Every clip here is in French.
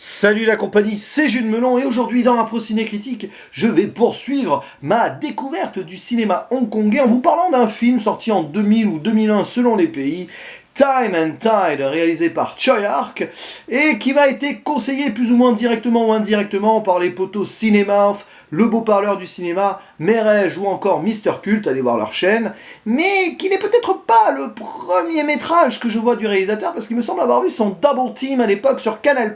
Salut la compagnie, c'est Jules Melon et aujourd'hui dans Impro Ciné Critique, je vais poursuivre ma découverte du cinéma hongkongais en vous parlant d'un film sorti en 2000 ou 2001 selon les pays, Time and Tide, réalisé par Tsui Hark, et qui m'a été conseillé plus ou moins directement ou indirectement par les potos Cinemouth, le beau parleur du cinéma, Merege ou encore Mister Cult, allez voir leur chaîne, mais qui n'est peut-être pas le premier métrage que je vois du réalisateur, parce qu'il me semble avoir vu son Double Team à l'époque sur Canal+,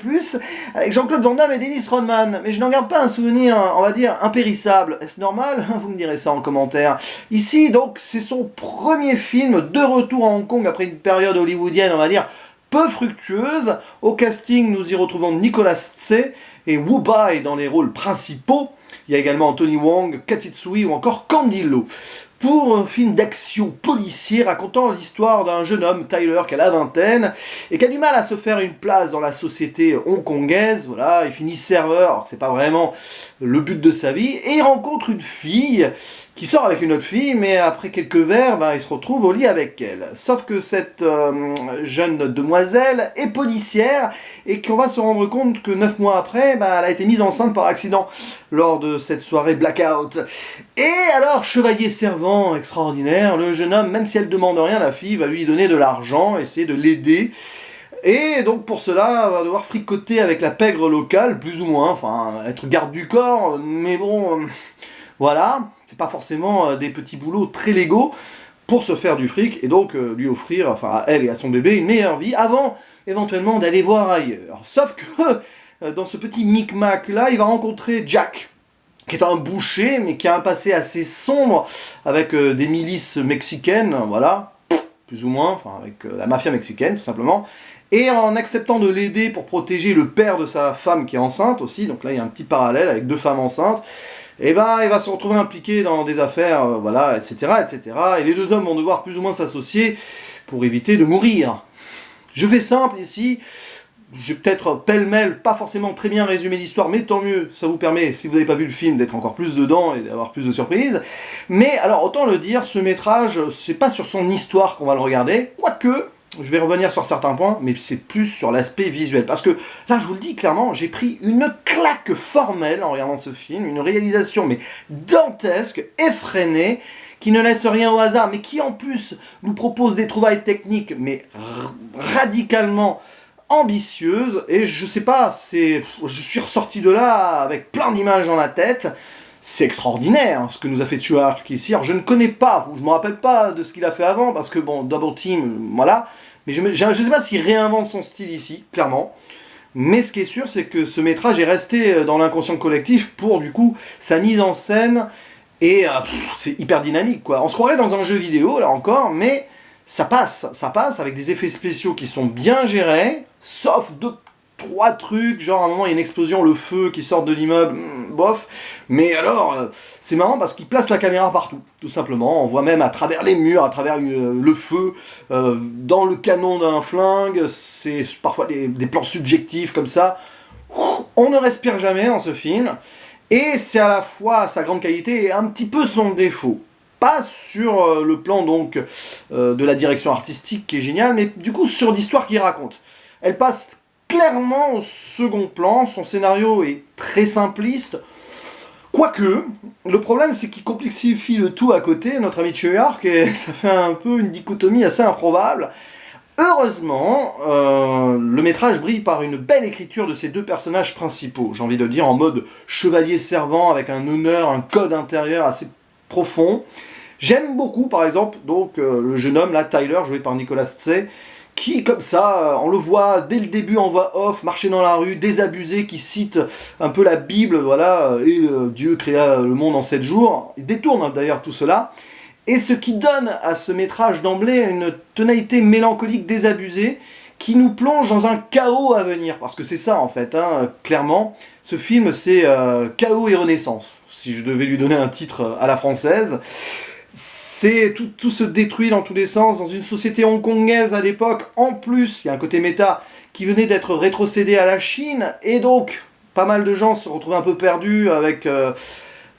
avec Jean-Claude Van Damme et Dennis Rodman, mais je n'en garde pas un souvenir, on va dire, impérissable. Est-ce normal? Vous me direz ça en commentaire. Ici, donc, c'est son premier film de retour à Hong Kong après une période hollywoodienne, on va dire, peu fructueuse. Au casting, nous y retrouvons Nicolas Tse et Wu Bai dans les rôles principaux. Il y a également Anthony Wong, Kathy Tsui ou encore Candy Lo. Pour un film d'action policier racontant l'histoire d'un jeune homme, Tyler, qui a la vingtaine, et qui a du mal à se faire une place dans la société hongkongaise, voilà, il finit serveur, alors que c'est pas vraiment le but de sa vie, et il rencontre une fille qui sort avec une autre fille, mais après quelques verres, il se retrouve au lit avec elle. Sauf que cette jeune demoiselle est policière, et qu'on va se rendre compte que 9 mois après, elle a été mise enceinte par accident lors de cette soirée blackout. Et alors, chevalier servant extraordinaire, le jeune homme, même si elle demande rien, la fille va lui donner de l'argent, essayer de l'aider. Et donc pour cela, elle va devoir fricoter avec la pègre locale, plus ou moins, enfin être garde du corps, mais bon, voilà, c'est pas forcément des petits boulots très légaux pour se faire du fric, et donc lui offrir, enfin à elle et à son bébé, une meilleure vie, avant éventuellement d'aller voir ailleurs. Sauf que dans ce petit micmac là, il va rencontrer Jack, qui est un boucher, mais qui a un passé assez sombre, avec des milices mexicaines, voilà, plus ou moins, enfin avec la mafia mexicaine, tout simplement, et en acceptant de l'aider pour protéger le père de sa femme qui est enceinte aussi, donc là il y a un petit parallèle avec 2 femmes enceintes, et il va se retrouver impliqué dans des affaires, voilà, etc., etc., et les 2 hommes vont devoir plus ou moins s'associer pour éviter de mourir. Je fais simple ici. J'ai peut-être pêle-mêle, pas forcément très bien résumé l'histoire, mais tant mieux, ça vous permet, si vous n'avez pas vu le film, d'être encore plus dedans et d'avoir plus de surprises. Mais alors, autant le dire, ce métrage, c'est pas sur son histoire qu'on va le regarder, quoique, je vais revenir sur certains points, mais c'est plus sur l'aspect visuel. Parce que, là, je vous le dis clairement, j'ai pris une claque formelle en regardant ce film, une réalisation, mais dantesque, effrénée, qui ne laisse rien au hasard, mais qui en plus nous propose des trouvailles techniques, mais radicalement ambitieuse, et je sais pas, je suis ressorti de là avec plein d'images dans la tête. C'est extraordinaire ce que nous a fait Tsui Hark ici. Alors je ne connais pas, je me rappelle pas de ce qu'il a fait avant, parce que bon, Double Team, voilà, mais je sais pas s'il réinvente son style ici, clairement. Mais ce qui est sûr, c'est que ce métrage est resté dans l'inconscient collectif pour du coup sa mise en scène, et c'est hyper dynamique quoi. On se croirait dans un jeu vidéo là encore, mais ça passe avec des effets spéciaux qui sont bien gérés, sauf 2-3 trucs, genre à un moment il y a une explosion, le feu qui sort de l'immeuble, bof, mais alors c'est marrant parce qu'il place la caméra partout, tout simplement, on voit même à travers les murs, à travers le feu, dans le canon d'un flingue, c'est parfois des plans subjectifs comme ça, on ne respire jamais dans ce film, et c'est à la fois sa grande qualité et un petit peu son défaut. Pas sur le plan donc de la direction artistique qui est géniale, mais du coup sur l'histoire qu'il raconte. Elle passe clairement au second plan, son scénario est très simpliste, quoique, le problème c'est qu'il complexifie le tout à côté, notre ami Tsui Hark, et ça fait un peu une dichotomie assez improbable. Heureusement, le métrage brille par une belle écriture de ces 2 personnages principaux, j'ai envie de dire en mode chevalier servant, avec un honneur, un code intérieur assez profond. J'aime beaucoup, par exemple, donc le jeune homme, là, Tyler, joué par Nicolas Tse, qui, comme ça, on le voit dès le début en voix off, marcher dans la rue, désabusé, qui cite un peu la Bible, voilà, et Dieu créa le monde en 7 jours. Il détourne d'ailleurs tout cela. Et ce qui donne à ce métrage d'emblée une tonalité mélancolique désabusée, qui nous plonge dans un chaos à venir. Parce que c'est ça, en fait, hein, clairement. Ce film, c'est chaos et renaissance, si je devais lui donner un titre à la française. C'est tout se détruit dans tous les sens, dans une société hongkongaise à l'époque. En plus, il y a un côté méta qui venait d'être rétrocédé à la Chine, et donc pas mal de gens se retrouvent un peu perdus avec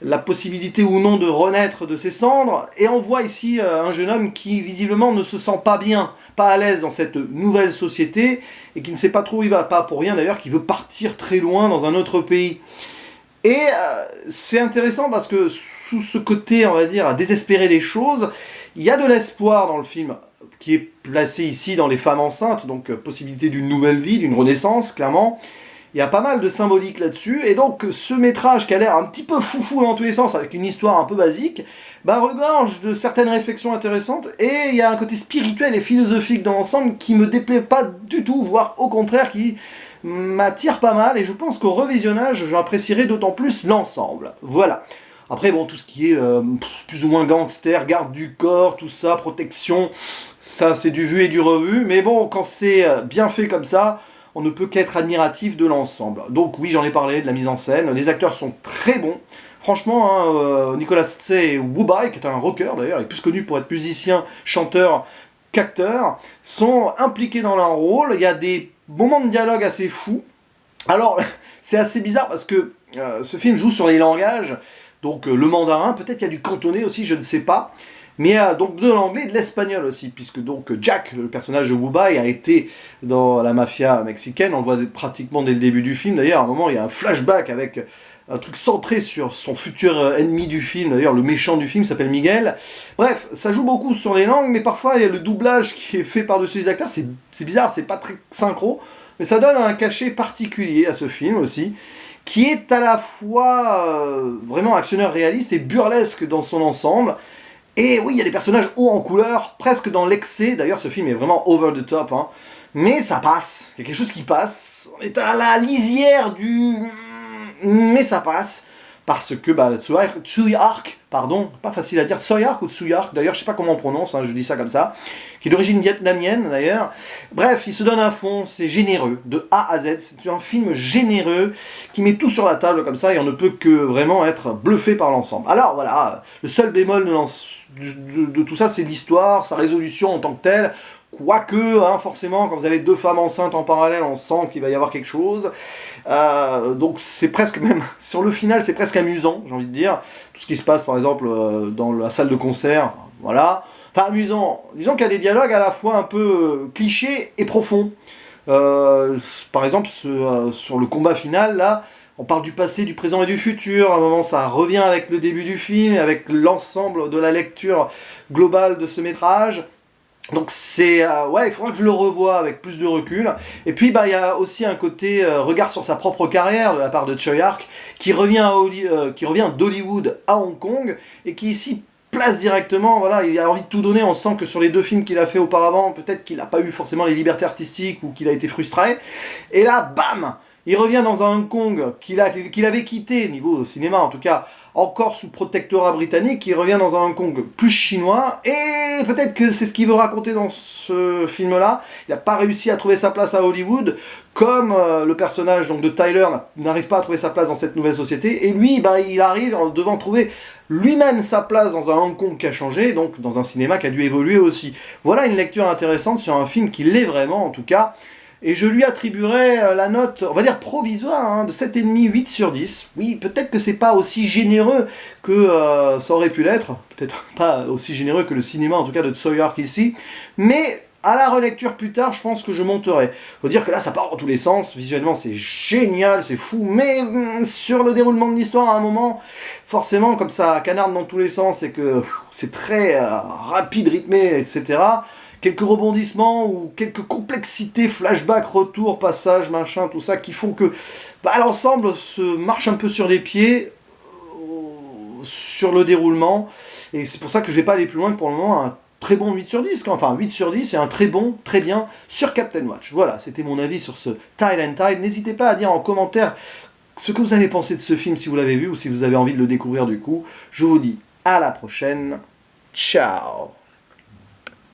la possibilité ou non de renaître de ses cendres, et on voit ici un jeune homme qui visiblement ne se sent pas bien, pas à l'aise dans cette nouvelle société, et qui ne sait pas trop où il va, pas pour rien d'ailleurs, qui veut partir très loin dans un autre pays. Et c'est intéressant parce que sous ce côté, on va dire, à désespérer les choses, il y a de l'espoir dans le film, qui est placé ici dans les femmes enceintes, donc possibilité d'une nouvelle vie, d'une renaissance, clairement. Il y a pas mal de symbolique là-dessus, et donc ce métrage qui a l'air un petit peu foufou dans tous les sens, avec une histoire un peu basique, bah, regorge de certaines réflexions intéressantes, et il y a un côté spirituel et philosophique dans l'ensemble qui me déplaît pas du tout, voire au contraire qui m'attire pas mal, et je pense qu'au revisionnage, j'apprécierai d'autant plus l'ensemble. Voilà. Après, bon, tout ce qui est plus ou moins gangster, garde du corps, tout ça, protection, ça c'est du vu et du revu, mais bon, quand c'est bien fait comme ça, on ne peut qu'être admiratif de l'ensemble. Donc oui, j'en ai parlé, de la mise en scène, les acteurs sont très bons. Franchement, hein, Nicolas Tsay Woobai, qui est un rocker d'ailleurs, il est plus connu pour être musicien, chanteur qu'acteur, sont impliqués dans leur rôle. Il y a des moments de dialogue assez fous. Alors, c'est assez bizarre parce que ce film joue sur les langages, donc le mandarin, peut-être qu'il y a du cantonais aussi, je ne sais pas. Mais il y a donc de l'anglais et de l'espagnol aussi, puisque donc Jack, le personnage de Woobai, a été dans la mafia mexicaine, on le voit pratiquement dès le début du film, d'ailleurs à un moment il y a un flashback avec un truc centré sur son futur ennemi du film, d'ailleurs le méchant du film s'appelle Miguel. Bref, ça joue beaucoup sur les langues, mais parfois il y a le doublage qui est fait par-dessus les acteurs, c'est bizarre, c'est pas très synchro, mais ça donne un cachet particulier à ce film aussi, qui est à la fois vraiment actionneur réaliste et burlesque dans son ensemble. Et oui, il y a des personnages hauts en couleur, presque dans l'excès. D'ailleurs, ce film est vraiment over the top. Hein. Mais ça passe. Il y a quelque chose qui passe. On est à la lisière du... Mais ça passe. Parce que Tsui-hark, pardon, pas facile à dire, Tsui-hark ou Tsui-hark, d'ailleurs, je sais pas comment on prononce, hein, je dis ça comme ça, qui est d'origine vietnamienne, d'ailleurs. Bref, il se donne à fond, c'est généreux, de A à Z. C'est un film généreux, qui met tout sur la table comme ça, et on ne peut que vraiment être bluffé par l'ensemble. Alors, voilà, le seul bémol de tout ça, c'est l'histoire, sa résolution en tant que telle. Quoique, hein, forcément, quand vous avez deux femmes enceintes en parallèle, on sent qu'il va y avoir quelque chose. Donc c'est presque même, sur le final, c'est presque amusant, j'ai envie de dire. Tout ce qui se passe, par exemple, dans la salle de concert, voilà. Enfin, amusant. Disons qu'il y a des dialogues à la fois un peu clichés et profonds. Par exemple, sur le combat final, là, on parle du passé, du présent et du futur. À un moment, ça revient avec le début du film, avec l'ensemble de la lecture globale de ce métrage. Donc c'est... ouais, il faudra que je le revoie avec plus de recul. Et puis il y a aussi un côté regard sur sa propre carrière de la part de Tsui-hark, qui revient d'Hollywood à Hong Kong, et qui ici place directement, voilà, il a envie de tout donner. On sent que sur les deux films qu'il a fait auparavant, peut-être qu'il n'a pas eu forcément les libertés artistiques, ou qu'il a été frustré. Et là, bam, il revient dans un Hong Kong qu'il avait quitté, niveau cinéma en tout cas, encore sous protectorat britannique, il revient dans un Hong Kong plus chinois, et peut-être que c'est ce qu'il veut raconter dans ce film-là. Il n'a pas réussi à trouver sa place à Hollywood, comme le personnage donc, de Tyler n'arrive pas à trouver sa place dans cette nouvelle société, et lui, il arrive en devant trouver lui-même sa place dans un Hong Kong qui a changé, donc dans un cinéma qui a dû évoluer aussi. Voilà une lecture intéressante sur un film qui l'est vraiment, en tout cas. Et je lui attribuerai la note, on va dire provisoire, hein, de 7,5, 8 sur 10. Oui, peut-être que c'est pas aussi généreux que ça aurait pu l'être. Peut-être pas aussi généreux que le cinéma, en tout cas, de Tsui-hark ici. Mais à la relecture plus tard, je pense que je monterai. Faut dire que là, ça part dans tous les sens. Visuellement, c'est génial, c'est fou. Mais sur le déroulement de l'histoire, à un moment, forcément, comme ça canarde dans tous les sens et que c'est très rapide, rythmé, etc., quelques rebondissements ou quelques complexités, flashback, retour, passage, machin, tout ça, qui font que l'ensemble se marche un peu sur les pieds, sur le déroulement, et c'est pour ça que je vais pas aller plus loin pour le moment. Un très bon 8 sur 10, enfin 8 sur 10, et un très bon, très bien, sur Captain Watch. Voilà, c'était mon avis sur ce Tide and Tide. N'hésitez pas à dire en commentaire ce que vous avez pensé de ce film, si vous l'avez vu, ou si vous avez envie de le découvrir du coup. Je vous dis à la prochaine, ciao.